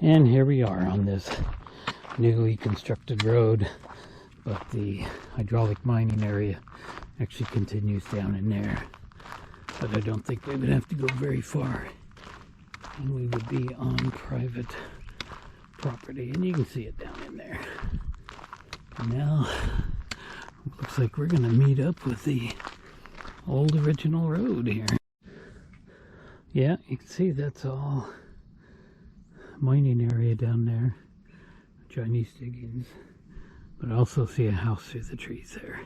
And here we are on this newly constructed road, but the hydraulic mining area actually continues down in there. But I don't think we would have to go very far, and we would be on private property, and you can see it down in there. And now, it looks like we're going to meet up with the old original road here. Yeah, you can see that's all mining area down there, Chinese diggings, but I also see a house through the trees there.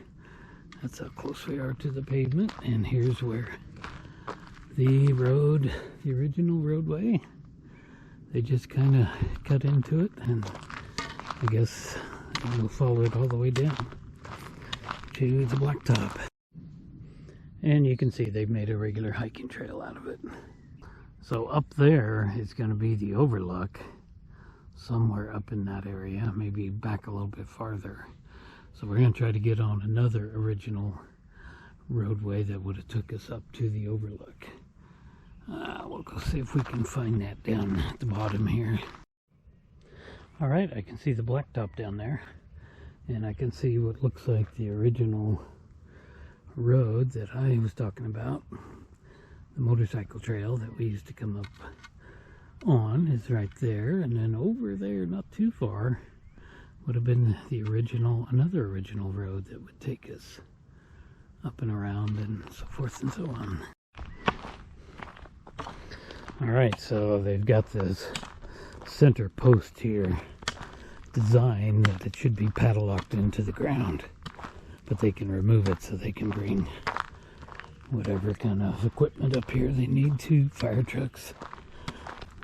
That's how close we are to the pavement, and here's where the road, the original roadway, they just kind of cut into it, and I guess we'll follow it all the way down to the blacktop. And you can see they've made a regular hiking trail out of it. So up there is going to be the overlook, somewhere up in that area, maybe back a little bit farther. So we're going to try to get on another original roadway that would have took us up to the overlook. We'll go see if we can find that down at the bottom here. Alright, I can see the blacktop down there, and I can see what looks like the original road that I was talking about. The motorcycle trail that we used to come up on is right there, and then over there, not too far, would have been the original, another original road that would take us up and around and so forth and so on. Alright, so they've got this center post here designed that it should be padlocked into the ground, but they can remove it so they can bring whatever kind of equipment up here they need to, fire trucks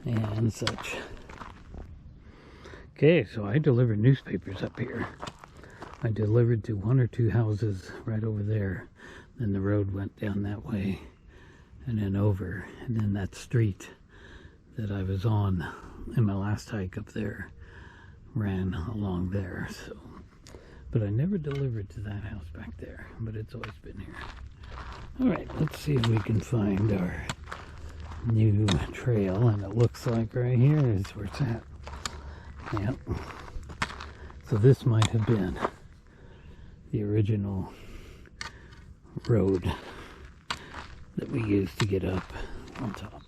and such. Okay, so I delivered newspapers up here. I delivered to 1 or 2 houses right over there. Then the road went down that way and then over, and then that street that I was on in my last hike up there ran along there. So, but I never delivered to that house back there, but it's always been here. Alright, let's see if we can find our new trail, and it looks like right here is where it's at. Yep. So this might have been the original road that we used to get up on top.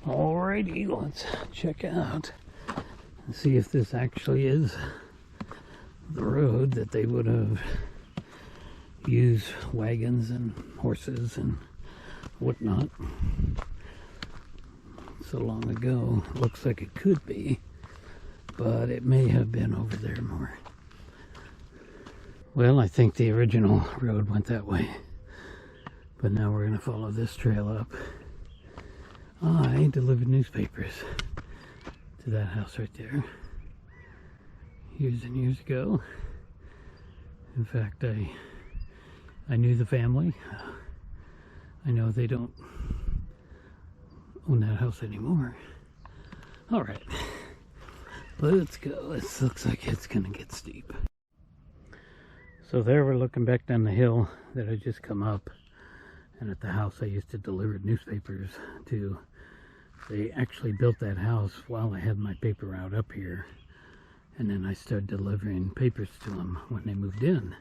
Alrighty, let's check out and see if this actually is the road that they would have used wagons and horses and whatnot so long ago. It looks like it could be, but it may have been over there more. Well, I think the original road went that way, but now we're going to follow this trail up. I delivered newspapers to that house right there years and years ago. In fact, I knew the family. I know they don't own that house anymore. Alright, let's go. This looks like it's gonna get steep. So there we're looking back down the hill that I just come up, and at the house I used to deliver newspapers to. They actually built that house while I had my paper route up here, and then I started delivering papers to them when they moved in.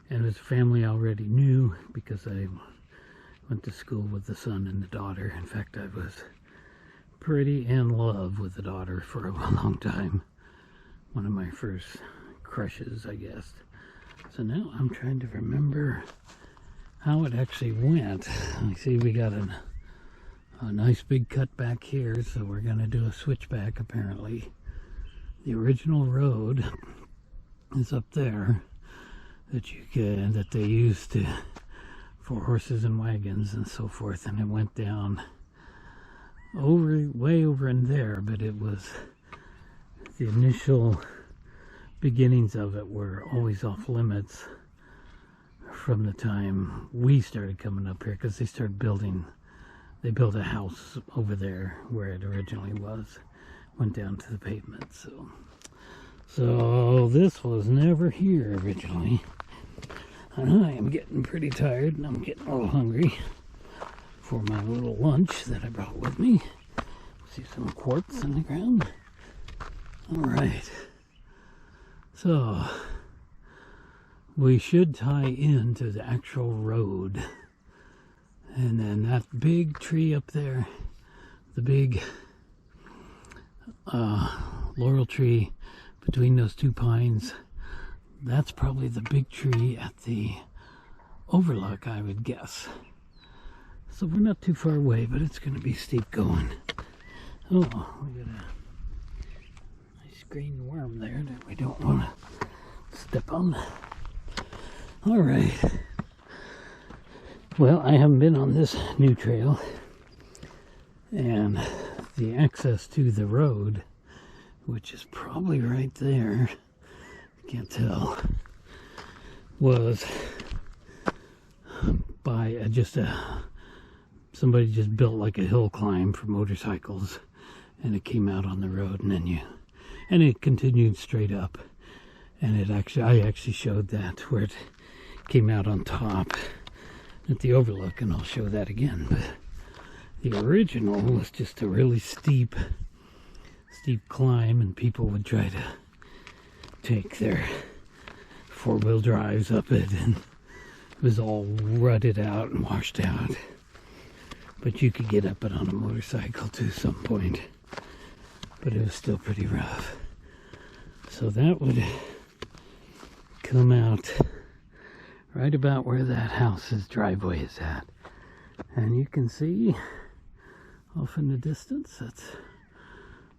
And it was a family I already knew because I went to school with the son and the daughter. In fact, I was pretty in love with the daughter for a long time. One of my first crushes, I guess. So now I'm trying to remember how it actually went. I see we got a nice big cut back here, so we're going to do a switchback apparently. The original road is up there that they used for horses and wagons and so forth, and it went down way over in there, but it was the initial beginnings of it were always off limits from the time we started coming up here, because they built a house over there where it originally was, went down to the pavement. So this was never here originally. And I am getting pretty tired, and I'm getting a little hungry for my little lunch that I brought with me. See some quartz in the ground. All right. So we should tie into the actual road. And then that big tree up there, the big laurel tree between those two pines, that's probably the big tree at the overlook, I would guess. So we're not too far away, but it's going to be steep going. Oh, we got a nice green worm there that we don't want to step on. All right. Well, I haven't been on this new trail, and the access to the road, which is probably right there, can't tell, was by somebody just built like a hill climb for motorcycles, and it came out on the road, and it continued straight up, and I actually showed that where it came out on top at the overlook, and I'll show that again. But the original was just a really steep climb, and people would try to take their four-wheel drives up it, and it was all rutted out and washed out. But you could get up it on a motorcycle to some point, but it was still pretty rough. So that would come out right about where that house's driveway is at. And you can see off in the distance, that's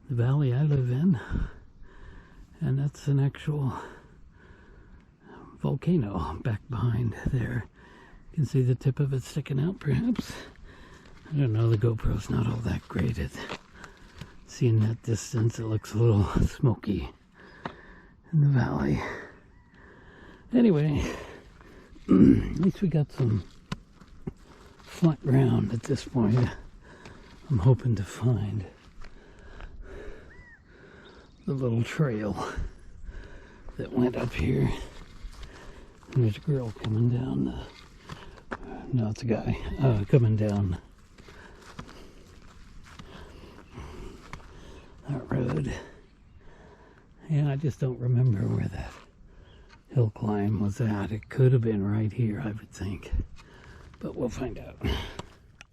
the valley I live in. And that's an actual volcano back behind there. You can see the tip of it sticking out, perhaps. I don't know, the GoPro's not all that great at seeing that distance. It looks a little smoky in the valley. Anyway, at least we got some flat ground at this point. I'm hoping to find the little trail that went up here. And there's a girl coming down no, it's a guy coming down that road. Yeah, I just don't remember where that hill climb was at. It could have been right here, I would think, but we'll find out.